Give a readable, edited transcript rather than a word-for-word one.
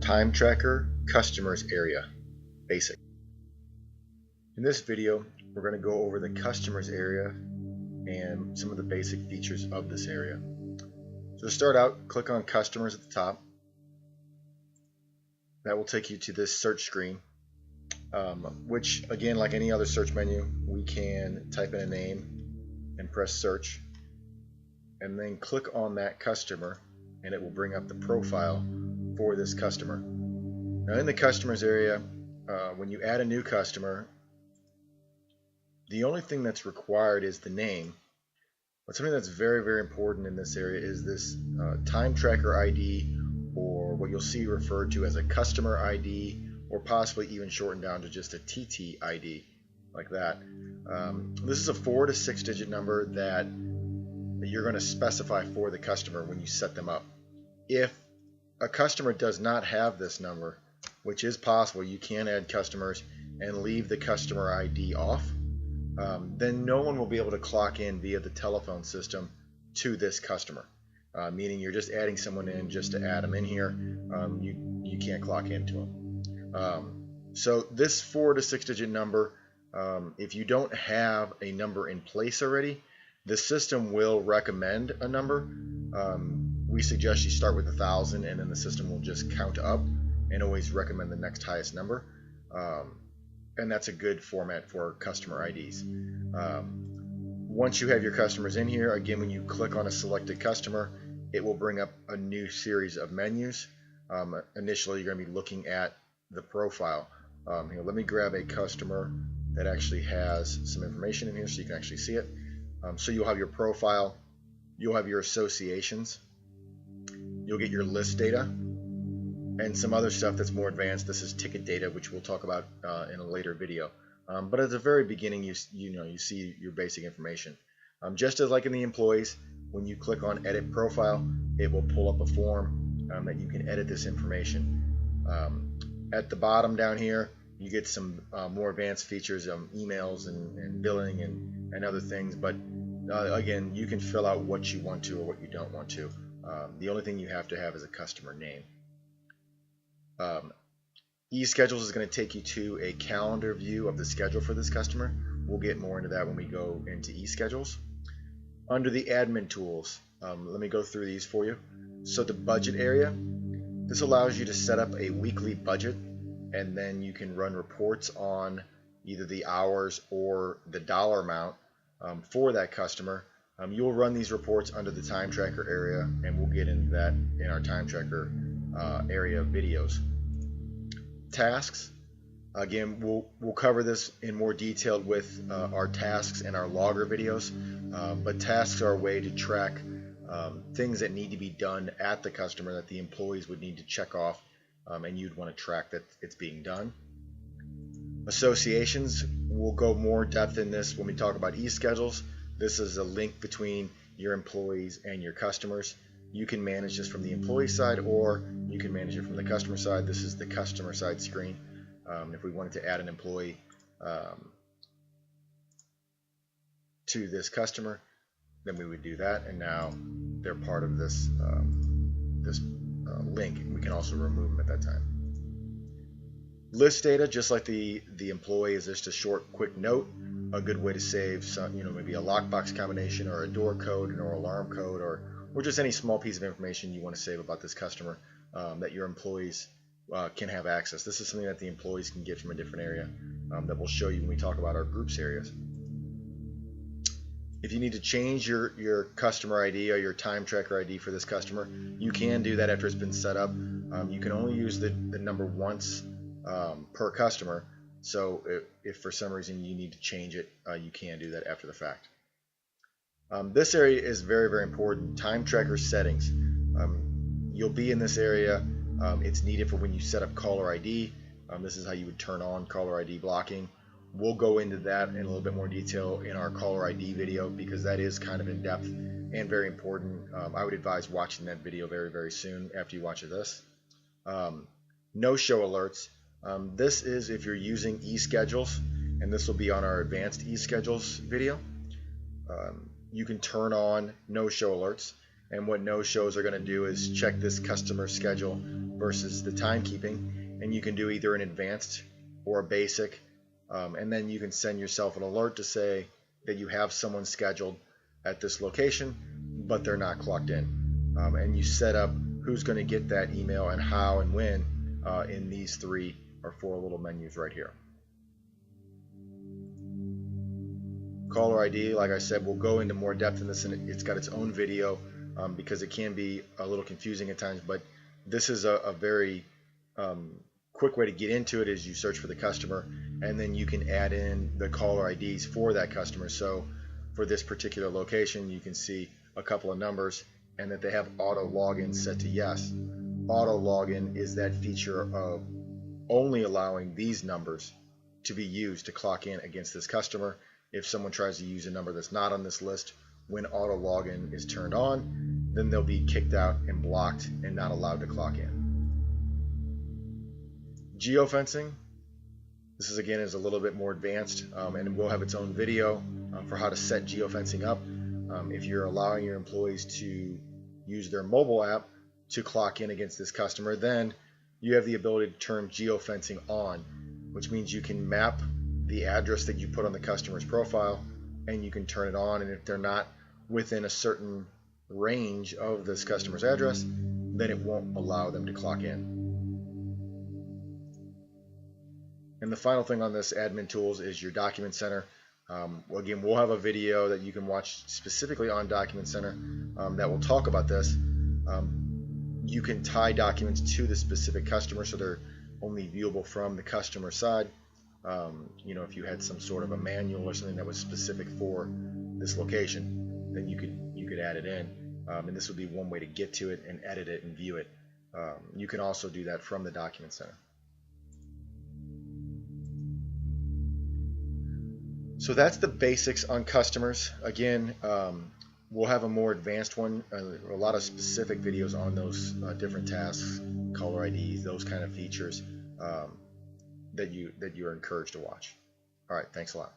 TimeTracker Customers Area Basic. In this video, we're going to go over the Customers Area and some of the basic features of this area. So to start out, click on Customers at the top. That will take you to this search screen, which again, like any other search menu, we can type in a name and press search, and then click on that customer and it will bring up the profile for this customer. Now in the customers area, when you add a new customer, the only thing that's required is the name. But something that's very, very important in this area is this TimeTracker ID, or what you'll see referred to as a customer ID, or possibly even shortened down to just a TT ID, like that. This is a 4 to 6 digit number that you're going to specify for the customer when you set them up. If a customer does not have this number, which is possible, you can add customers and leave the customer ID off, then no one will be able to clock in via the telephone system to this customer, meaning you're just adding someone in just to add them in here. You can't clock into them. So this 4 to 6 digit number, if you don't have a number in place already, the system will recommend a number. We suggest you start with 1,000, and then the system will just count up and always recommend the next highest number. And that's a good format for customer IDs. Once you have your customers in here, again, when you click on a selected customer, it will bring up a new series of menus. Initially, you're going to be looking at the profile. Here, let me grab a customer that actually has some information in here so you can actually see it. So you'll have your profile, you'll have your associations, you'll get your list data, and some other stuff that's more advanced. This is ticket data, which we'll talk about in a later video. But at the very beginning, you see your basic information. Just as like in the employees, when you click on Edit Profile, it will pull up a form that you can edit this information. At the bottom down here, you get some more advanced features, emails and billing and other things. But again, you can fill out what you want to or what you don't want to. The only thing you have to have is a customer name. E-Schedules is going to take you to a calendar view of the schedule for this customer. We'll get more into that when we go into E-Schedules. Under the admin tools, let me go through these for you. So the budget area, this allows you to set up a weekly budget, and then you can run reports on either the hours or the dollar amount for that customer. You'll run these reports under the TimeTracker area, and we'll get into that in our TimeTracker area videos. Tasks, again, we'll cover this in more detail with our tasks and our logger videos, but tasks are a way to track things that need to be done at the customer that the employees would need to check off, and you'd want to track that it's being done. Associations, we'll go more in depth in this when we talk about e-schedules. This is a link between your employees and your customers. You can manage this from the employee side, or you can manage it from the customer side. This is the customer side screen. If we wanted to add an employee to this customer, then we would do that, and now they're part of this link. We can also remove them at that time. List data, just like the employee, is just a short, quick note. A good way to save some, maybe a lockbox combination or a door code or alarm code, or just any small piece of information you want to save about this customer that your employees can have access. This is something that the employees can get from a different area that we'll show you when we talk about our groups areas. If you need to change your customer ID or your TimeTracker ID for this customer, you can do that after it's been set up. You can only use the number once per customer. So if for some reason you need to change it, you can do that after the fact. This area is very, very important. TimeTracker settings. You'll be in this area. It's needed for when you set up caller ID. This is how you would turn on caller ID blocking. We'll go into that in a little bit more detail in our caller ID video, because that is kind of in depth and very important. I would advise watching that video very, very soon after you watch this. No-show alerts. This is if you're using e-schedules, and this will be on our advanced e-schedules video. You can turn on no-show alerts, And what no-shows are going to do is check this customer schedule versus the timekeeping, and you can do either an advanced or a basic, and then you can send yourself an alert to say that you have someone scheduled at this location, but they're not clocked in. And you set up who's going to get that email and how and when in these 3 or 4 little menus right here. Caller ID, like I said, we'll go into more depth in this, and it's got its own video because it can be a little confusing at times, but this is a very quick way to get into it. Is you search for the customer, and then you can add in the caller IDs for that customer. So for this particular location, you can see a couple of numbers and that they have auto login set to yes. Auto login is that feature of only allowing these numbers to be used to clock in against this customer. If someone tries to use a number that's not on this list, when auto login is turned on, then they'll be kicked out and blocked and not allowed to clock in. Geofencing, this is again is a little bit more advanced, and will have its own video for how to set geofencing up. If you're allowing your employees to use their mobile app to clock in against this customer, then you have the ability to turn geofencing on, which means you can map the address that you put on the customer's profile, and you can turn it on, and if they're not within a certain range of this customer's address, then it won't allow them to clock in. And the final thing on this admin tools is your document center. Again, we'll have a video that you can watch specifically on Document Center that will talk about this. You can tie documents to the specific customer, so they're only viewable from the customer side. You know, if you had some sort of a manual or something that was specific for this location, then you could add it in, and this would be one way to get to it and edit it and view it. You can also do that from the Document Center. So that's the basics on customers. Again, we'll have a more advanced one, a lot of specific videos on those different tasks, caller IDs, those kind of features that you are encouraged to watch. All right, thanks a lot.